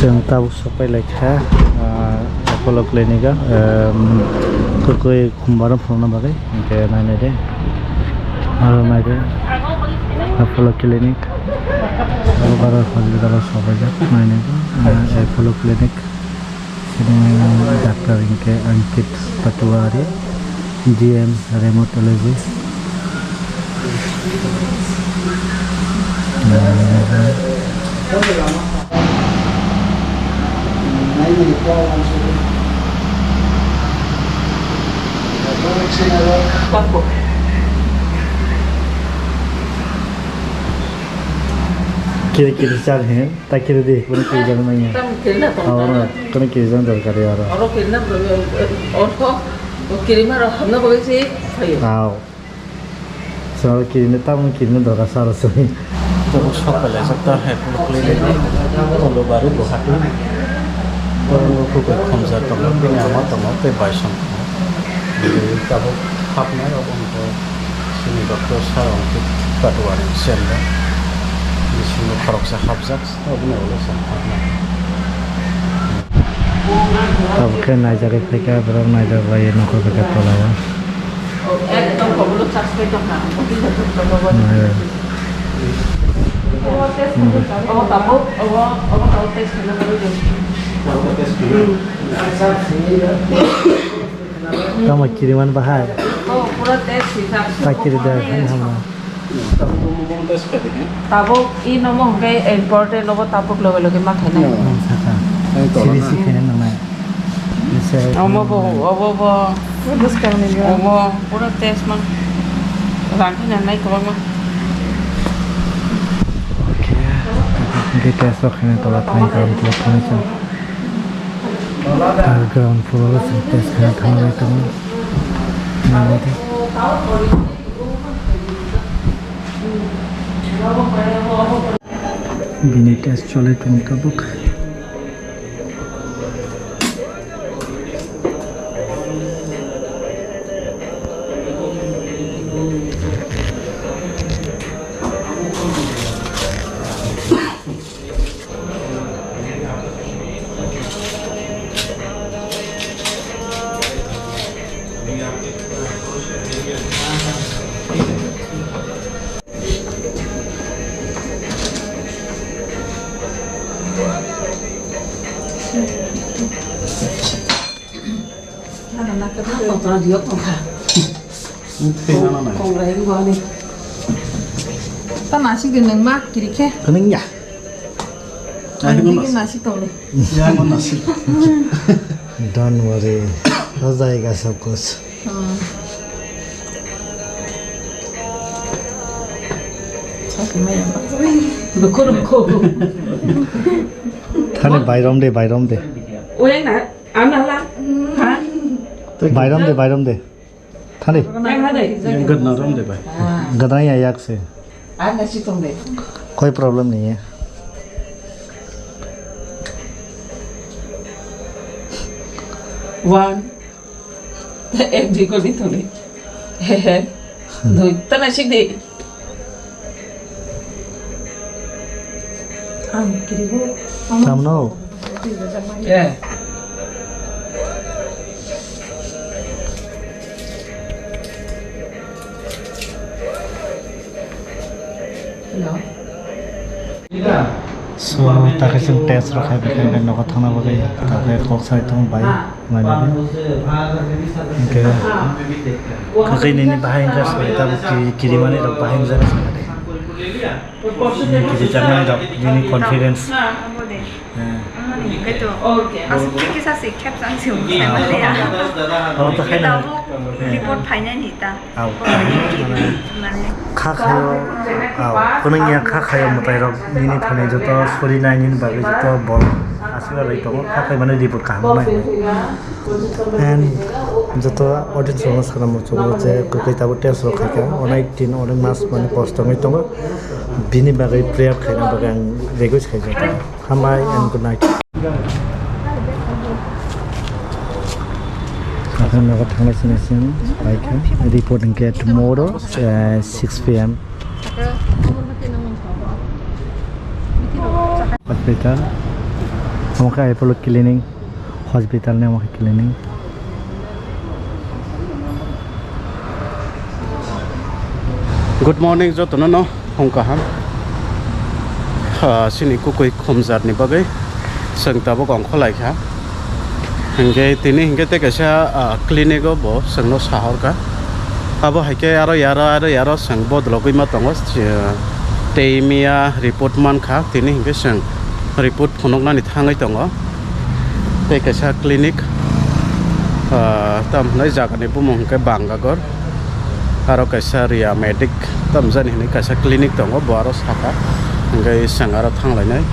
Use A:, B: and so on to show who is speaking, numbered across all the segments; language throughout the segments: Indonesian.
A: जों tahu sampai lekha Apollo Clinic koi kumbaran phone bagai ke nane de aro nade Apollo Clinic aro bara khajli dala sabai ja nane de Apollo Clinic sini doctor inke Ankit Patwari GM Rheumatology kiri-kiri cari हैं ताकि दे कोने kiri जाने नहीं है और कोने kiri जाने दरकार है और
B: kiri ना और तो kiri मारो हम ना कोई सी
A: हाँ soal kiri ini tamu kiri ini dora salah sih
C: terus apa lagi sektor headphone klinik kalau baru bukan baru bukan konser teman punya amat teman pebaison jadi kamu haknya untuk sini dokter sarang itu Patwari senda di sini peroksa habsak tapi nggak boleh sampai
A: अब के नाइजर इफ्रिका बरम नाइजर भाई नौकर के तलावा
B: एकदम कबूल चास्ते तो ना ओके तो ताबो ताबो टेस्ट करना पड़ेगा
A: kamu kiriman bahaya
B: पूरा टेस्ट हिसाब से
A: tak kiri dah kan hama
B: Tabo इ नमो के इम्पोर्टेंट लोगो ताबो लोगे मा खाना
A: kiri sih kayaknya nama bisa
B: पूरा टेस्ट में रांधे ना नहीं कब में
A: kita esok ini telat naik ground floor macam ground floor tes kan tahu itu mana tu bini tes cole tu mutabuk
B: Kontra dia kontra. Kontra yang gua nih. Ta nasi gendeng mah kiri ke?
A: kening ya
B: Ini nasi tau nih.
C: ya mau nasi
A: don't worry हो जाएगा सब कुछ थाने बायरम दे
B: Ôi anh này, ám nào lắm? Hả?
A: बायरम दे थाने
B: Em hả đây?
C: yang gede naram deh bay
A: Gadai आयाक से
B: Anh nasi tông đây.
A: कोई प्रॉब्लम नहीं है
B: One. Em đi con đi thôi đi. Rồi, ta nasi đi. Kiri bu.
A: kamu know
B: Yeah. Hello.
A: so takai sing tes rakai bikin kan nok thana bagai takai kok sai tong bai mana ni ke kakai ni bahain jas tabu kiriman ni bahain jas kiri jangan dok ini confidence
D: cái chỗ cái sao sẽ khép sang chiều phải mất đấy à
A: तो है ना
D: report phải nhanh nhỉ ta
A: खाखायो कुनंगिया खाखायो मताइरो निनि थाने जत सरी नाइनि बागै जत बल आसिबा रै दङ खाखाय माने रिपोर्ट खालामनाय एन्ड जत अडिट जङ सारामो जङ जे गैताबो टेस्ट रखायका अनाय दिन अनाय मास माने पस्टङै दङ बिनि बागै प्रेयार खायना बागै आं रिक्वेस्ट खायजा हामबाय and good night I'm going to go reporting tomorrow 6 p.m. Hospital Maka Apollo Clinic hospitalnya maka clinic.
C: Good morning joto no hongkaham. Sini kukui khomjar ni bagai sengta bo gong kholai kha. Hingge tini hingge te kaisa clinic bo sengno sahor ka. Abo haike aro yaro seng bodlogoi ma tongo teimia report man kha tini hingge seng report phonokna ni thangai tongo. Te kaisa clinic tam nai jagani bumung ke bangagor. Aro kaisa ria medic tamjani ni kaisa clinic tongo bo aro saka hingge seng aro thanglai.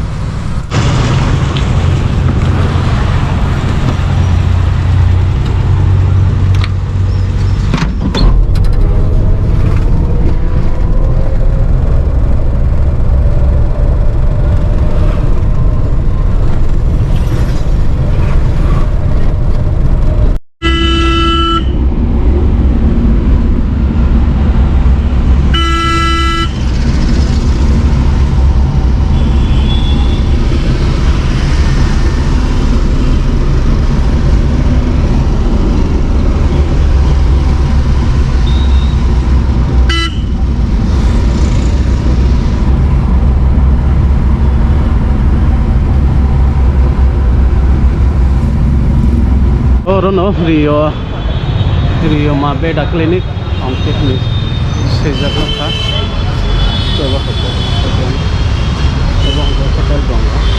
C: No Rio Mabeda Clinic on fitness sejak lama coba hotel bangga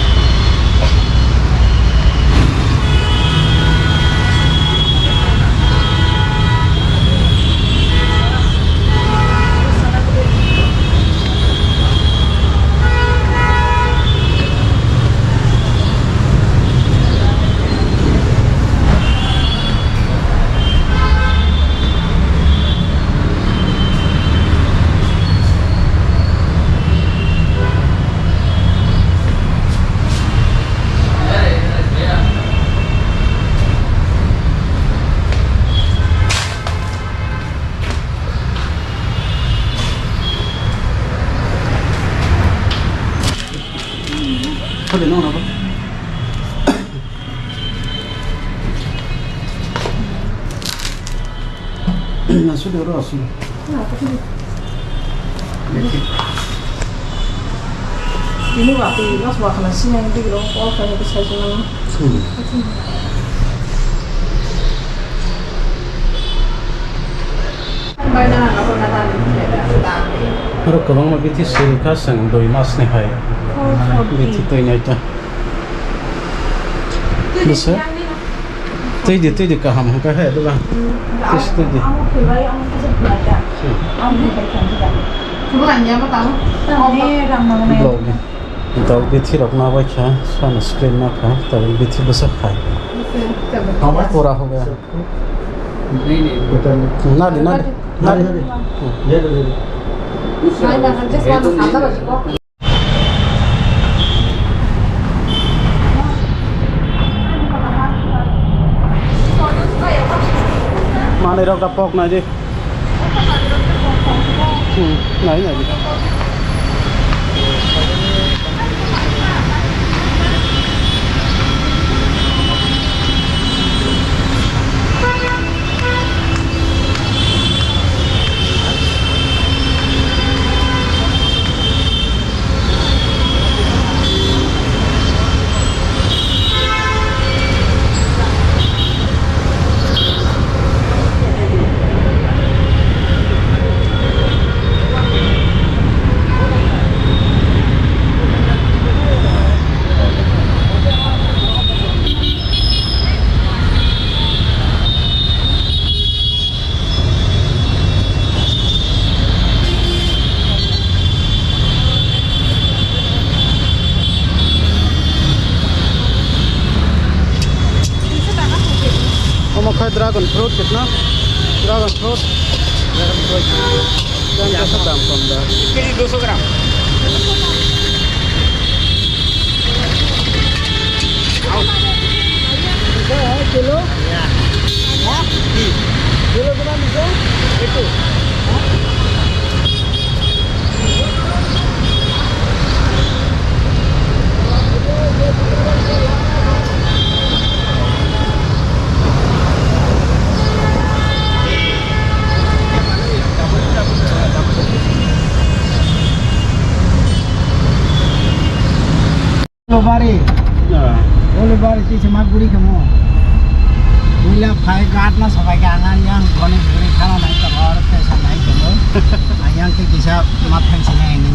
C: Pode não, não. Sudah rasul.
B: Ini waktu mas makan nasi yang di ruang kol kayak itu saja lah. Banyak apa nanti
C: Pero kalau mau biti sirika sang doi mas nih hai. Biti tuh ini aja. Bisa? Tuh di kaham ka hai tu lah. Tuh di.
B: Bukannya apa tahu? Ini ramai.
C: Blog ni. Tahu biti rok na baik ya. Sana screen na ka. Tapi biti besar hai. Apa kurang ho gaya? Nadi. Mana rok dapok na je? Nai. Dragon fruit कितना? Dragon fruit dan कैसा दाम कम दा?
E: इसके लिए 200 ग्राम
A: Kilo? Kilo berapa bisa? Itu.
E: Lobari, Olibari itu cuma gurih kamu. Bila fai guard na sampai ke angan yang goni gurih kalau naik ke luar, pesa naik kamu. Ayang ke kisah mat fence ini.